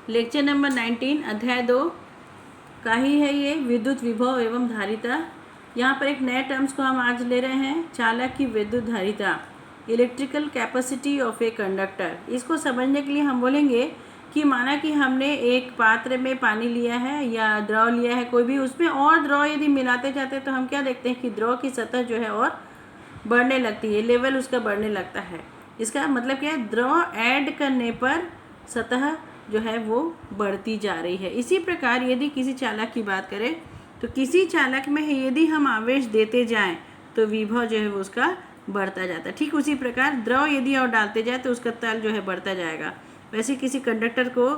Lecture number 19 अध्याय 2 का ही है ये, विद्युत विभव एवं धारिता। यहाँ पर एक नए टर्म्स को हम आज ले रहे हैं, चालक की विद्युत धारिता, electrical capacity of a conductor. इसको समझने के लिए हम बोलेंगे कि माना कि हमने एक पात्र में पानी लिया है या द्रव लिया है कोई भी, उसमें और द्रव यदि मिलाते जाते हैं तो हम क्या देखते हैं कि द्रव की सतह जो है और बढ़ने लगती है, लेवल उसका बढ़ने लगता है। इसका मतलब क्या है, द्रव ऐड करने पर सतह जो है वो बढ़ती जा रही है। इसी प्रकार यदि किसी चालक की बात करें तो किसी चालक में यदि हम आवेश देते जाएं तो विभव जो है वो उसका बढ़ता जाता है। ठीक उसी प्रकार द्रव यदि और डालते जाए तो उसका तल जो है बढ़ता जाएगा। वैसे किसी कंडक्टर को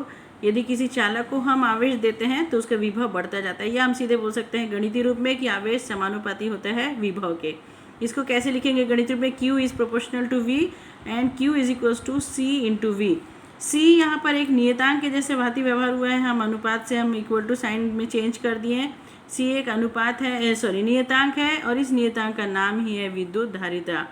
यदि किसी चालक को हम आवेश देते हैं तो उसका विभव बढ़ता जाता है, या हम सीधे बोल सकते हैं गणितीय रूप में कि आवेश समानुपाती होता है विभव के। इसको कैसे लिखेंगे गणित रूप में, Q is proportional to V and Q is equals to C into V। C यहाँ पर एक नियतांक के जैसे भांति व्यवहार हुआ है, हम अनुपात से हम इक्वल टू साइन में चेंज कर दिए हैं। C एक अनुपात है, नियतांक है, और इस नियतांक का नाम ही है विद्युत धारिता।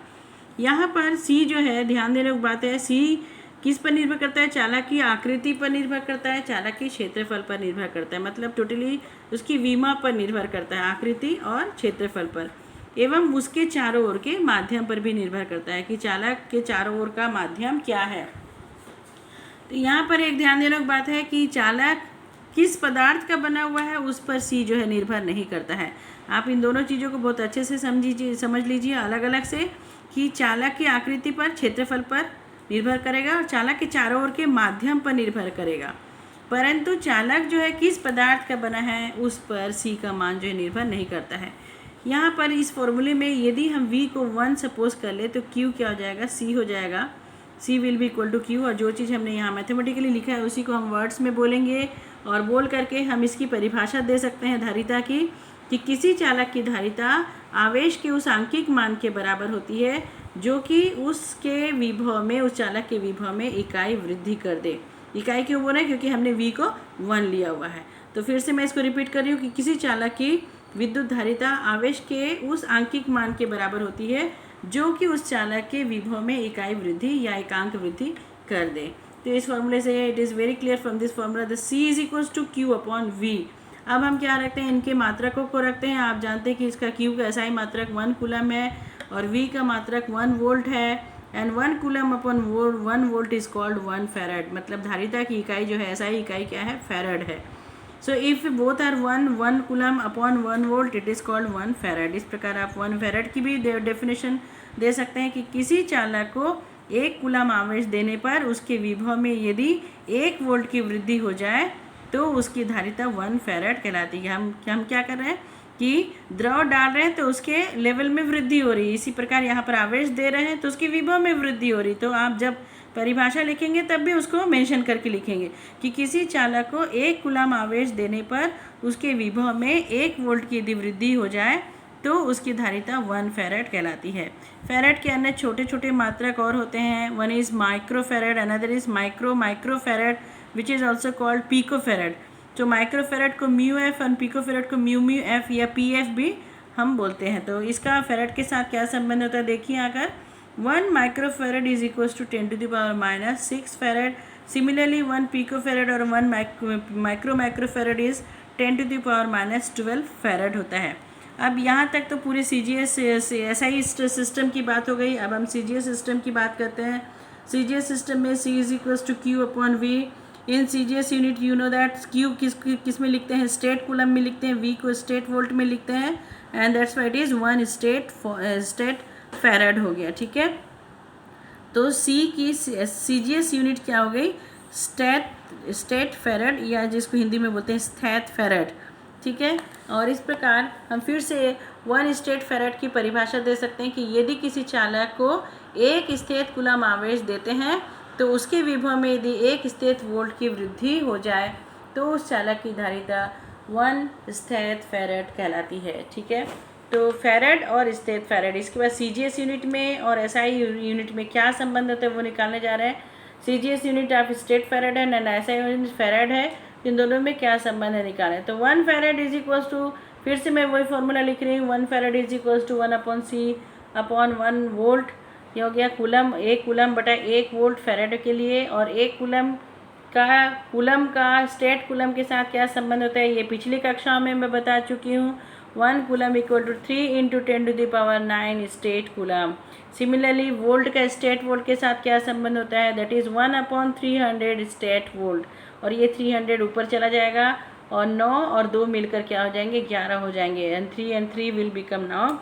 यहाँ पर C जो है, ध्यान देने की बात है, C किस पर निर्भर करता है, चालक की आकृति पर निर्भर करता है, चालक के क्षेत्रफल पर निर्भर करता है, मतलब टोटली उसकी विमा पर निर्भर करता है, आकृति और क्षेत्रफल पर, एवं उसके चारों ओर के माध्यम पर भी निर्भर करता है कि चालक के चारों ओर का माध्यम क्या है। तो यहाँ पर एक ध्यान देने की बात है कि चालक किस पदार्थ का बना हुआ है उस पर C जो है निर्भर नहीं करता है। आप इन दोनों चीज़ों को बहुत अच्छे से समझ लीजिए अलग अलग से, कि चालक की आकृति पर, क्षेत्रफल पर निर्भर करेगा और चालक के चारों ओर के माध्यम पर निर्भर करेगा, परंतु चालक जो है किस पदार्थ का बना है उस पर C का मान जो है निर्भर नहीं करता है। यहाँ पर इस फॉर्मूले में यदि हम V को 1 सपोज कर ले तो Q क्या हो जाएगा, C हो जाएगा। C will be equal to Q, और जो चीज़ हमने यहाँ मैथमेटिकली लिखा है उसी को हम वर्ड्स में बोलेंगे, और बोल करके हम इसकी परिभाषा दे सकते हैं धारिता की, कि किसी चालक की धारिता आवेश के उस आंकिक मान के बराबर होती है जो कि उसके विभव में, उस चालक के विभव में इकाई वृद्धि कर दे। इकाई क्यों बोल रहे हैं, क्योंकि हमने V को 1 लिया हुआ है। तो फिर से मैं इसको रिपीट कर रही हूँ कि किसी चालक की विद्युत धारिता आवेश के उस आंकिक मान के बराबर होती है जो कि उस चालक के विभव में इकाई वृद्धि या एकांक वृद्धि कर दे। तो इस फॉर्मूले से it is very clear from this formula the C is equals to Q upon V। अब हम क्या रखते हैं, इनके मात्रकों को रखते हैं। आप जानते हैं कि इसका Q का SI मात्रक 1 कूलम है और V का मात्रक 1 वोल्ट है, and 1 coulomb upon 1 volt is called 1 farad. मतलब धारिता की इकाई जो है, SI इकाई क्या है, फैराड है। So if both are 1 coulomb upon 1 volt it is called 1 farad. इस प्रकार आप 1 फैराड की भी डेफिनेशन दे सकते हैं कि किसी चालक को 1 कूलम आवेश देने पर उसके विभव में यदि 1 वोल्ट की वृद्धि हो जाए तो उसकी धारिता 1 फैराड कहलाती है। हम क्या कर रहे हैं कि द्रव डाल रहे हैं तो उसके लेवल में वृद्धि हो रही है, इसी प्रकार यहाँ पर आवेश दे रहे हैं तो उसकी विभव में वृद्धि हो रही। तो आप जब परिभाषा लिखेंगे तब भी उसको मेंशन करके लिखेंगे कि किसी चालक को 1 कूलम आवेश देने पर उसके विभव में 1 वोल्ट की यदि वृद्धि हो जाए तो उसकी धारिता 1 फैराड कहलाती है। फैराड के अन्य छोटे छोटे मात्रक और होते हैं। One is micro farad, another is micro farad which is also called pico farad. तो माइक्रो फैराड को म्यू एफ और पीको फैराड को म्यू एफ या पी एफ भी हम बोलते हैं। तो इसका फैराड के साथ क्या संबंध होता है, देखिए अगर 1 microfarad is equals to 10 to the power minus 6 farad. Similarly 1 picofarad और 1 microfarad is 10 to the power minus 12 farad होता है। अब यहाँ तक तो पूरे CGS SI सिस्टम की बात हो गई। अब हम CGS सिस्टम की बात करते हैं। CGS सिस्टम में C is equals to Q upon V। In CGS unit you know that Q किस में लिखते हैं, स्टेट कूलम में लिखते हैं, V को स्टेट वोल्ट में लिखते हैं, and that's why it is 1 state farad हो गया। ठीक है, तो C की CGS यूनिट क्या हो गई, स्टेट फैरड, या जिसको हिंदी में बोलते हैं स्थैत फैरड। ठीक है, और इस प्रकार हम फिर से 1 स्टेट फैरड की परिभाषा दे सकते हैं कि यदि किसी चालक को 1 स्थित कूलम आवेश देते हैं तो उसके विभव में यदि 1 स्थित वोल्ट की वृद्धि हो जाए तो उस चालक की धारिता 1 स्थित फैरड कहलाती है। ठीक है, तो फैरड और स्थित फैरड, इसके बाद CGS यूनिट में और SI यूनिट में क्या संबंध होता है वो निकालने जा रहे हैं। CGS यूनिट आप स्टेट फैरड है एंड SI यूनिट फैरड है, इन दोनों में क्या संबंध है निकालें। तो 1 फैरड इज इक्वल्स टू, फिर से मैं वही फॉर्मूला लिख रही हूँ, 1 farad is equals to 1 upon C upon 1 volt. ये हो गया कूलम, 1 कूलम बटा 1 वोल्ट फैरड के लिए, और 1 कूलम का कूलम का स्टेट कूलम के साथ क्या संबंध होता है, ये पिछली कक्षाओं में मैं बता चुकी हूँ। 1 coulomb equal to 3 × 10⁹ state coulomb. Similarly volt का स्टेट वोल्ट के साथ क्या संबंध होता है, दैट इज़ 1/300 स्टेट वोल्ट, और ये 300 ऊपर चला जाएगा और 9 और 2 मिलकर क्या हो जाएंगे, 11 हो जाएंगे, and 3 will become now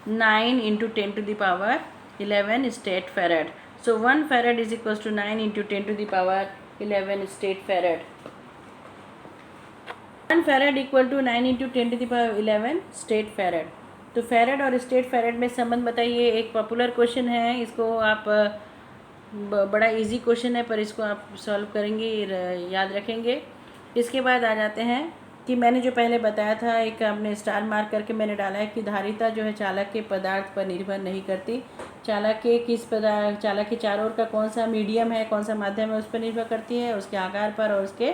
9 × 10⁻11 state farad. So 1 farad is equals to 9 × 10⁻11 state farad. 1 farad equal to 9 × 10⁻11 state farad. तो फैरड और स्टेट फैरड में संबंध बताइए। एक पॉपुलर क्वेश्चन है, इसको आप बड़ा इजी क्वेश्चन है पर इसको आप सॉल्व करेंगे, याद रखेंगे। इसके बाद आ जाते हैं कि मैंने जो पहले बताया था, एक आपने स्टार मार्क करके मैंने डाला है कि धारिता जो है चालक के पदार्थ पर निर्भर नहीं करती। चालक के चारों ओर का कौन सा मीडियम है, कौन सा माध्यम है, उस पर निर्भर करती है, उसके आकार पर और उसके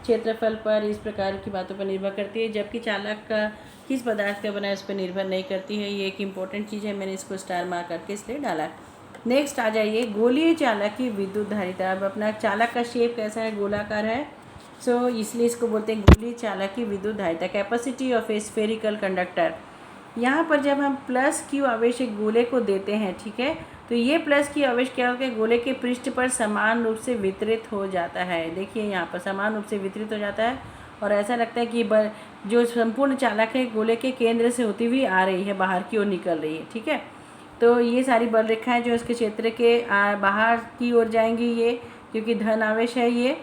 क्षेत्रफल पर, इस प्रकार की बातों पर निर्भर करती है। जबकि चालक का किस पदार्थ का बना है उस पर निर्भर नहीं करती है। ये एक इम्पोर्टेंट चीज़ है, मैंने इसको स्टार मार्क करके इसलिए डाला है। नेक्स्ट आ जाइए, गोलीय चालक की विद्युत धारिता। अब अपना चालक का शेप कैसा है, गोलाकार है, सो इसलिए इसको बोलते हैं गोलीय चालक की विद्युत धारिता। Capacity of A spherical conductor. यहाँ पर जब हम प्लस क्यू आवेश एक गोले को देते हैं, ठीक है, तो ये प्लस क्यू आवेश क्या होगा, गोले के पृष्ठ पर समान रूप से वितरित हो जाता है। देखिए यहाँ पर समान रूप से वितरित हो जाता है और ऐसा लगता है कि जो संपूर्ण चालक है गोले के केंद्र से होती हुई आ रही है, बाहर की ओर निकल रही है, ठीक है। तो ये सारी बल रेखाएं जो इसके क्षेत्र के बाहर की ओर जाएंगी, ये क्योंकि धन आवेश है ये।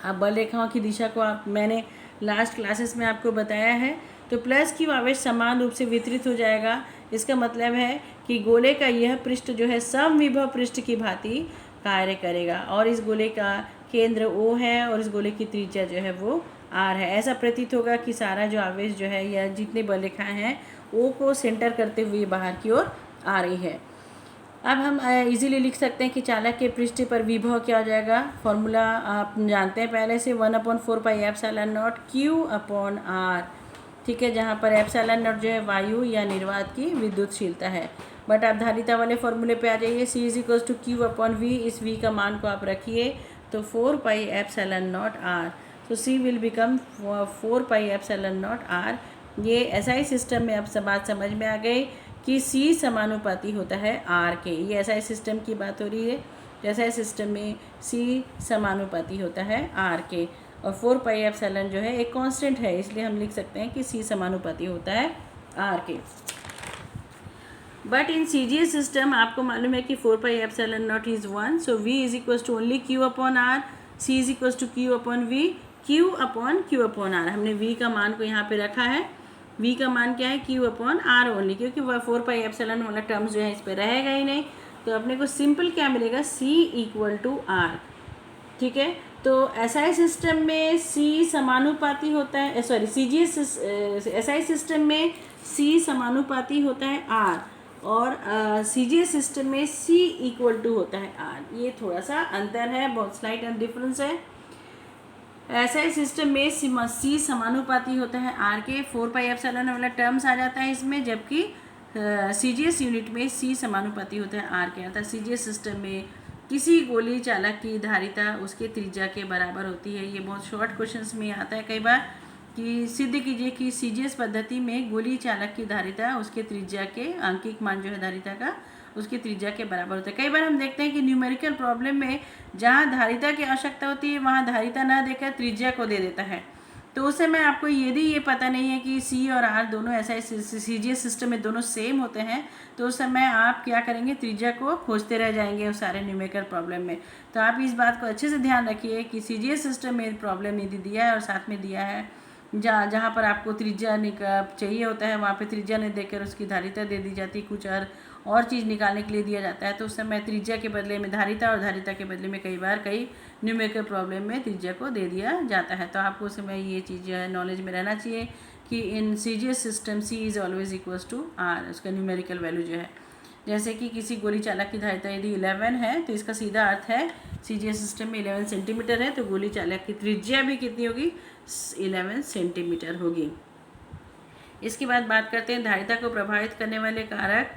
आप बल रेखाओं की दिशा को मैंने लास्ट क्लासेस में आपको बताया है। तो प्लस क्यू आवेश समान रूप से वितरित हो जाएगा। इसका मतलब है कि गोले का यह पृष्ठ जो है समविभव पृष्ठ की भांति कार्य करेगा और इस गोले का केंद्र O है और इस गोले की त्रिज्या जो है वो R है। ऐसा प्रतीत होगा कि सारा जो आवेश जो है या जितनी बल रेखाएं हैं O को सेंटर करते हुए बाहर की ओर आ रही है। अब हम इजीली लिख सकते हैं कि चालक के पृष्ठ पर विभव क्या हो जाएगा। फॉर्मूला आप जानते हैं पहले से, 1/4πε0 Q/R, ठीक है, जहाँ पर ε0 जो है वायु या निर्वात की विद्युतशीलता है। बट आप धारिता वाले फॉर्मूले पे आ जाइए, C = Q/V। इस V का मान को आप रखिए तो 4πε0R, तो C विल बिकम 4πε0R। ये SI सिस्टम में अब सब बात समझ में आ गई कि C समानुपाती होता है R के। ये SI सिस्टम की बात हो रही है, SI सिस्टम में C समानुपाती होता है R के, और 4πε जो है एक कांस्टेंट है, इसलिए हम लिख सकते हैं कि C समानुपाती होता है R के। बट इन CGS सिस्टम आपको मालूम है कि 4πε0 is 1, so V = only Q/R, C = Q/V, Q/R। हमने V का मान को यहाँ पे रखा है। V का मान क्या है, Q/R ओनली, क्योंकि वह 4πε वाला टर्म्स जो है इस पर रहेगा ही नहीं। तो अपने को सिंपल क्या मिलेगा, C = R, ठीक है। तो SI सिस्टम में C समानुपाती होता है, CGS SI सिस्टम में C समानुपाती होता है R, और CGS सिस्टम में C = होता है R। ये थोड़ा सा अंतर है, बहुत स्लाइट डिफरेंस है। SI सिस्टम में C समानुपाती होता है R के, 4πε वाला टर्म्स आ जाता है इसमें, जबकि CGS यूनिट में C समानुपाती होता है R के। अर्थात CGS सिस्टम में किसी गोलीय चालक की धारिता उसके त्रिज्या के बराबर होती है। ये बहुत शॉर्ट क्वेश्चंस में आता है कई बार कि सिद्ध कीजिए कि CGS पद्धति में गोलीय चालक की धारिता उसके त्रिज्या के आंकिक मान जो है धारिता का उसकी त्रिज्या के बराबर होता है। कई बार हम देखते हैं कि न्यूमेरिकल प्रॉब्लम में जहाँ धारिता की आवश्यकता होती है वहाँ धारिता ना देकर त्रिज्या को दे देता है। तो उस समय आपको यदि ये पता नहीं है कि C और R दोनों ऐसा CGS सिस्टम में दोनों सेम होते हैं, तो उस समय आप क्या करेंगे, त्रिज्या को खोजते रह जाएंगे उस सारे न्यूमेरिकल प्रॉब्लम में। तो आप इस बात को अच्छे से ध्यान रखिए कि CGS सिस्टम में प्रॉब्लम यदि दिया है और साथ में दिया है जहाँ पर आपको त्रिज्या चाहिए होता है, वहाँ पे त्रिज्या नहीं देकर उसकी धारिता दे दी जाती, कुछ और चीज़ निकालने के लिए दिया जाता है, तो उस समय त्रिज्या के बदले में धारिता और धारिता के बदले में कई न्यूमेरिकल प्रॉब्लम में त्रिज्या को दे दिया जाता है। तो आपको उस समय ये चीज़ जो है नॉलेज में रहना चाहिए कि in CGS system C is always equals to R, उसका न्यूमेरिकल वैल्यू जो है। जैसे कि किसी गोली चालक की धारिता यदि 11 है तो इसका सीधा अर्थ है CGS सिस्टम में 11 सेंटीमीटर है, तो गोली चालक की त्रिज्या भी कितनी होगी, 11 सेंटीमीटर होगी। इसके बाद बात करते हैं धारिता को प्रभावित करने वाले कारक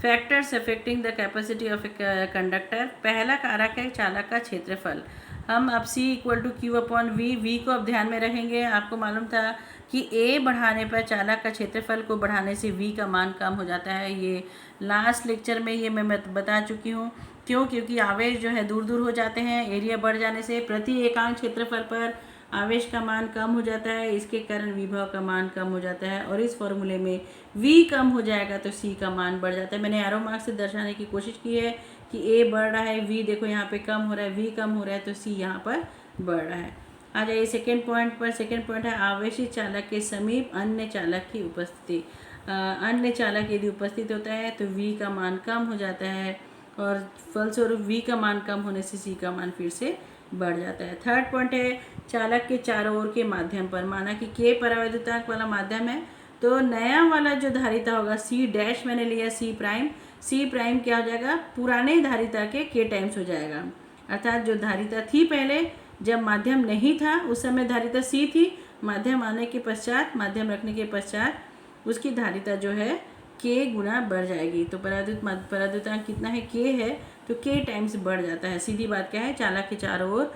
factors affecting the capacity of a conductor, पहला कारक है चालक का क्षेत्रफल। हम अब C equal to Q upon V को अब ध्यान में रखेंगे। आपको मालूम था कि A बढ़ाने पर चालक का क्षेत्रफल को बढ़ाने से V का मान कम हो जाता है। ये लास्ट लेक्चर में ये मैं बता चुकी हूँ। क्यों? क्योंकि आवेश जो है दूर दूर हो जाते हैं। एरिया बढ़ जाने से प्रति एकांक क्षेत्रफल पर आवेश का मान कम हो जाता है, इसके कारण विभव का मान कम हो जाता है और इस फॉर्मूले में V कम हो जाएगा तो C का मान बढ़ जाता है। मैंने एरो मार्क से दर्शाने की कोशिश की है कि A बढ़ रहा है, V देखो यहाँ पे कम हो रहा है, V कम हो रहा है तो C यहाँ पर बढ़ रहा है। आ जाइए सेकेंड पॉइंट पर। सेकेंड पॉइंट है आवेशी चालक के समीप अन्य चालक की उपस्थिति। अन्य चालक यदि उपस्थित होता है तो V का मान कम हो जाता है और फलस्वरूप V का मान कम होने से C का मान फिर से बढ़ जाता है। थर्ड पॉइंट है चालक के चारों ओर के माध्यम पर, माना कि K परावैद्युतांक वाला माध्यम है तो नया वाला जो धारिता होगा C डैश मैंने लिया C प्राइम क्या हो जाएगा, पुराने धारिता के K टाइम्स हो जाएगा। अर्थात जो धारिता थी पहले जब माध्यम नहीं था उस समय धारिता C थी, माध्यम आने के पश्चात, माध्यम रखने के पश्चात उसकी धारिता जो है K गुना बढ़ जाएगी। तो परावैद्युतांक कितना है, K है तो K टाइम्स बढ़ जाता है। सीधी बात क्या है, चालक के चारों ओर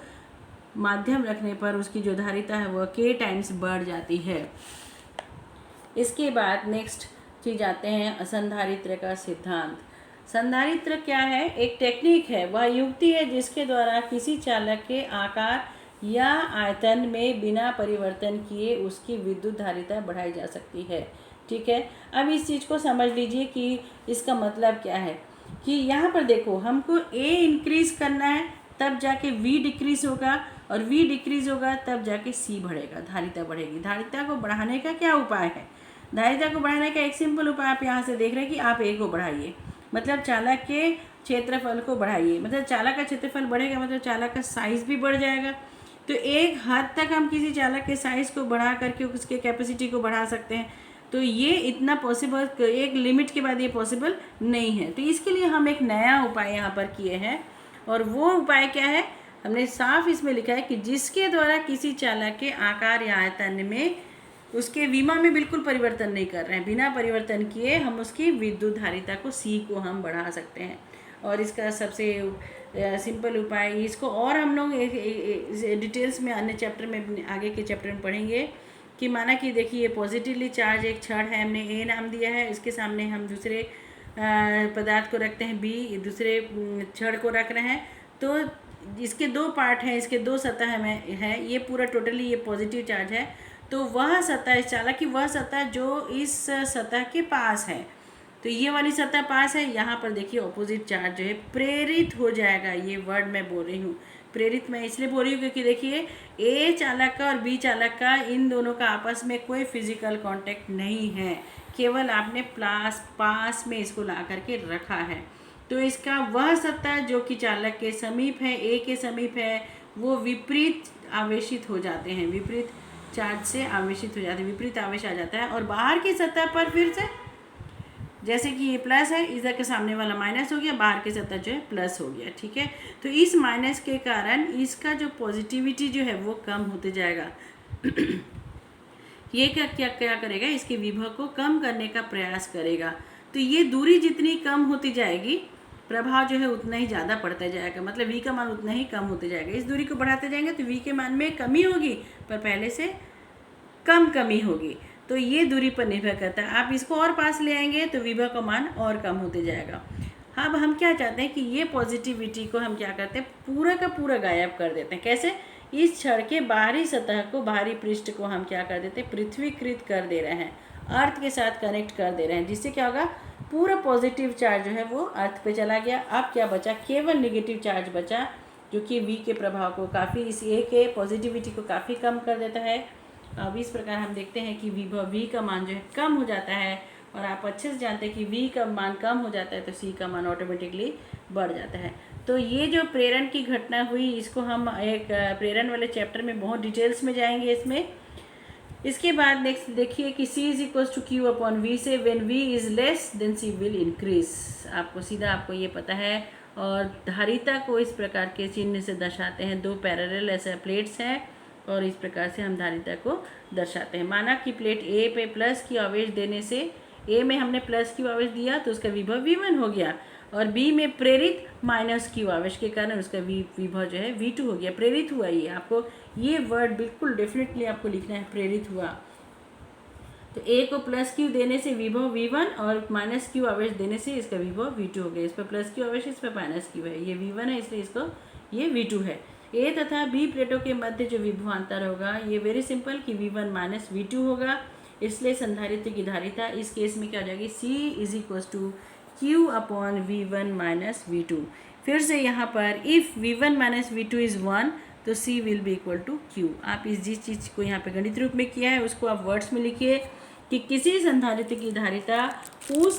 माध्यम रखने पर उसकी जो धारिता है वह K टाइम्स बढ़ जाती है। इसके बाद नेक्स्ट चीज आते हैं असंधारित्र का सिद्धांत। संधारित्र क्या है, एक टेक्निक है, वह युक्ति है जिसके द्वारा किसी चालक के आकार या आयतन में बिना परिवर्तन किए उसकी विद्युत धारिता बढ़ाई जा सकती है। ठीक है, अब इस चीज़ को समझ लीजिए कि इसका मतलब क्या है कि यहाँ पर देखो हमको A इंक्रीज करना है तब जाके V डिक्रीज होगा और V डिक्रीज होगा तब जाके C बढ़ेगा, धारिता बढ़ेगी। धारिता को बढ़ाने का क्या उपाय है, धारिता को बढ़ाने का एक सिंपल उपाय आप यहाँ से देख रहे हैं कि आप A को बढ़ाइए, मतलब चालक के क्षेत्रफल को बढ़ाइए। मतलब चालक का क्षेत्रफल बढ़ेगा मतलब चालक का साइज भी बढ़ जाएगा। तो एक हद तक हम किसी चालक के साइज को बढ़ा करके उसके कैपेसिटी को बढ़ा सकते हैं। तो ये इतना पॉसिबल, एक लिमिट के बाद ये पॉसिबल नहीं है। तो इसके लिए हम एक नया उपाय यहाँ पर किए हैं और वो उपाय क्या है, हमने साफ इसमें लिखा है कि जिसके द्वारा किसी चालक के आकार या आयतन में उसके विमा में बिल्कुल परिवर्तन नहीं कर रहे हैं, बिना परिवर्तन किए हम उसकी विद्युत धारिता को C को हम बढ़ा सकते हैं। और इसका सबसे सिंपल उपाय, इसको और हम लोग डिटेल्स में अन्य चैप्टर में, आगे के चैप्टर में पढ़ेंगे कि माना कि देखिए पॉजिटिवली चार्ज एक छड़ है, हमने A नाम दिया है, इसके सामने हम दूसरे पदार्थ को रखते हैं B, दूसरे छड़ को रख रहे हैं। तो इसके दो पार्ट हैं, इसके दो सतह में है, ये पूरा टोटली ये पॉजिटिव चार्ज है। तो वह सतह, इस चालक की वह सतह जो इस सतह के पास है, तो ये वाली सतह पास है, यहाँ पर देखिए ऑपोजिट चार्ज जो है प्रेरित हो जाएगा। ये वर्ड मैं बोल रही हूँ, प्रेरित मैं इसलिए बोल रही हूँ क्योंकि देखिए A चालक का और B चालक का, इन दोनों का आपस में कोई फिजिकल कांटेक्ट नहीं है, केवल आपने पास में इसको ला करके रखा है। तो इसका वह सतह जो कि चालक के समीप है, A के समीप है, वो विपरीत आवेशित हो जाते हैं, विपरीत चार्ज से आवेशित हो जाते हैं, विपरीत आवेश आ जाता है। और बाहर की सतह पर फिर से जैसे कि ये प्लस है, इधर के सामने वाला माइनस हो गया, बाहर की सतह जो है प्लस हो गया। ठीक है, तो इस माइनस के कारण इसका जो पॉजिटिविटी जो है वो कम होते जाएगा। ये क्या करेगा, इसके विभव को कम करने का प्रयास करेगा। तो ये दूरी जितनी कम होती जाएगी प्रभाव जो है उतना ही ज़्यादा पड़ता जाएगा, मतलब V का मान उतना ही कम होते जाएगा। इस दूरी को बढ़ाते जाएंगे तो V के मान में कमी होगी पर पहले से कम कमी होगी। तो ये दूरी पर निर्भर करता है, आप इसको और पास ले आएंगे तो विभव का मान और कम होते जाएगा। अब हम क्या चाहते हैं कि ये पॉजिटिविटी को हम क्या करते हैं, पूरा का पूरा गायब कर देते हैं। कैसे, इस छड़ के बाहरी सतह को, बाहरी पृष्ठ को हम क्या कर देते हैं, पृथ्वीकृत कर दे रहे हैं, अर्थ के साथ कनेक्ट कर दे रहे हैं, जिससे क्या होगा, पूरा पॉजिटिव चार्ज जो है वो अर्थ पे चला गया। अब क्या बचा, केवल निगेटिव चार्ज बचा, जो कि V के प्रभाव को काफ़ी, इस A के पॉजिटिविटी को काफ़ी कम कर देता है। अब इस प्रकार हम देखते हैं कि विभव V का मान जो है कम हो जाता है, और आप अच्छे से जानते हैं कि V का मान कम हो जाता है तो C का मान ऑटोमेटिकली बढ़ जाता है। तो ये जो प्रेरण की घटना हुई, इसको हम एक प्रेरण वाले चैप्टर में बहुत डिटेल्स में जाएंगे इसमें। इसके बाद नेक्स्ट देखिए कि C is equal to Q upon V से when V is less than C will increase. आपको सीधा आपको ये पता है। और धारिता को इस प्रकार के चिन्ह से दर्शाते हैं, दो पैरेलल ऐसे प्लेट्स हैं और इस प्रकार से हम धारिता को दर्शाते हैं। माना कि प्लेट A पे प्लस की आवेश देने से ए में हमने प्लस क्यू आवेश दिया तो उसका विभव V1 हो गया, और बी में प्रेरित माइनस क्यू आवेश के कारण उसका विभव जो है V2 हो गया। प्रेरित हुआ, ये आपको ये वर्ड बिल्कुल डेफिनेटली आपको लिखना है, प्रेरित हुआ। तो ए को प्लस क्यू देने से विभव V1 और माइनस क्यू आवेश देने से इसका विभव V2 हो गया। इस पर प्लस क्यू आवेश, इस पर माइनस क्यू है, ये V1 है इसलिए इसको ये V2 है। ए तथा बी प्लेटों के मध्य जो विभवांतर होगा ये वेरी सिंपल कि V1 माइनस V2 होगा, इसलिए संधारित्र की धारिता इस केस में क्या हो जाएगी, C is equals to Q upon V1 minus V2। फिर से यहाँ पर if V1 minus V2 is 1 तो C will be equal to Q। आप इस जिस चीज़ को यहाँ पे गणित रूप में किया है उसको आप वर्ड्स में लिखिए कि किसी संधारित्र की धारिता उस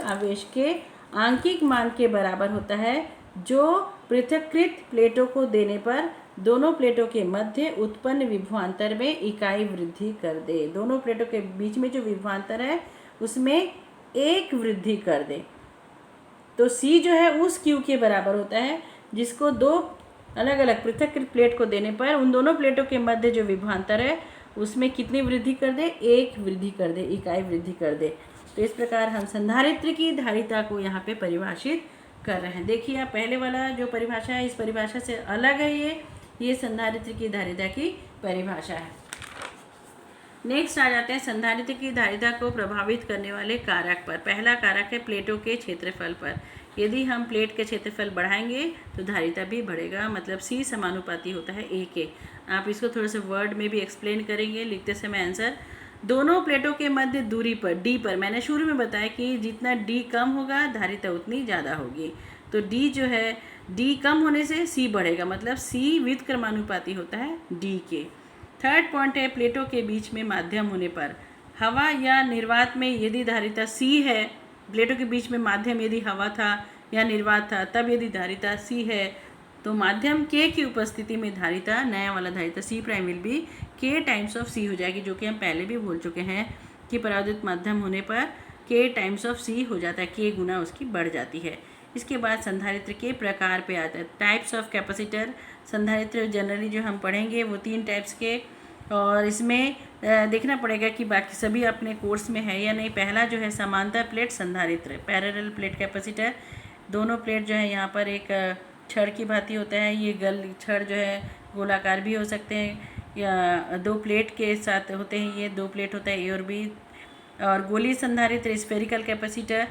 आवेश के आंकिक मान के बराबर होता है जो पृथक्कृत प्लेटों को देने पर दोनों प्लेटों के मध्य उत्पन्न विभवांतर में इकाई वृद्धि कर दे। दोनों प्लेटों के बीच में जो विभवांतर है उसमें एक वृद्धि कर दे। तो C जो है उस Q के बराबर होता है जिसको दो अलग अलग पृथक्कृत प्लेट को देने पर उन दोनों प्लेटों के मध्य जो विभवांतर है उसमें कितनी वृद्धि कर दे, एक वृद्धि कर दे, इकाई वृद्धि कर दे। तो इस प्रकार हम संधारित्र की धारिता को यहाँ पे परिभाषित कर रहे हैं। देखिए आप पहले वाला जो परिभाषा है इस परिभाषा से अलग है, ये संधारित्र की धारिता की परिभाषा है। नेक्स्ट आ जाते हैं संधारित्र की धारिता को प्रभावित करने वाले कारक पर। पहला कारक है प्लेटों के क्षेत्रफल पर। यदि हम प्लेट के क्षेत्रफल बढ़ाएंगे तो धारिता भी बढ़ेगा, मतलब C समानुपाती होता है A के। आप इसको थोड़ा सा वर्ड में भी एक्सप्लेन करेंगे लिखते समय आंसर। दोनों प्लेटों के मध्य दूरी पर D पर, मैंने शुरू में बताया कि जितना D कम होगा धारिता उतनी ज़्यादा होगी। तो D जो है, D कम होने से C बढ़ेगा, मतलब C व्युत्क्रमानुपाती होता है D के। थर्ड पॉइंट है प्लेटों के बीच में माध्यम होने पर। हवा या निर्वात में यदि धारिता C है, प्लेटों के बीच में माध्यम यदि हवा था या निर्वात था, तब यदि धारिता C है तो माध्यम K की उपस्थिति में धारिता, नया वाला धारिता C prime will be K times of C हो जाएगी, जो कि हम पहले भी बोल चुके हैं कि परावर्तित माध्यम होने पर K टाइम्स ऑफ C हो जाता है, K गुना उसकी बढ़ जाती है। इसके बाद संधारित्र के प्रकार पे आता है, टाइप्स ऑफ कैपेसिटर। संधारित्र जनरली जो हम पढ़ेंगे वो 3 टाइप्स के, और इसमें देखना पड़ेगा कि बाकी सभी अपने कोर्स में है या नहीं। पहला जो है समांतर प्लेट संधारित्र, पैरेलल प्लेट कैपेसिटर। दोनों प्लेट जो है यहाँ पर एक छड़ की भांति होता है, ये छड़ जो है गोलाकार भी हो सकते हैं या दो प्लेट के साथ होते हैं, ये 2 प्लेट होता है A और B। और गोलीय संधारित्र स्फेरिकल कैपेसिटर,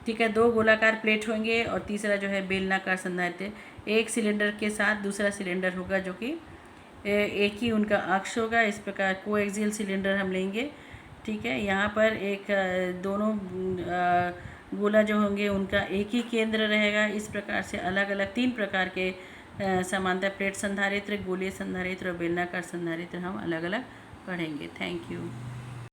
ठीक है, 2 गोलाकार प्लेट होंगे, और तीसरा जो है बेलनाकार संधारित्र, एक सिलेंडर के साथ दूसरा सिलेंडर होगा जो कि एक ही उनका अक्ष होगा। इस प्रकार कोएक्सियल सिलेंडर हम लेंगे, ठीक है। यहाँ पर एक दोनों गोला जो होंगे उनका एक ही केंद्र रहेगा। इस प्रकार से अलग अलग 3 प्रकार के समांतर प्लेट संधारित्र, गोलीय संधारित्र और बेलनाकार संधारित्र हम अलग अलग पढ़ेंगे। Thank you.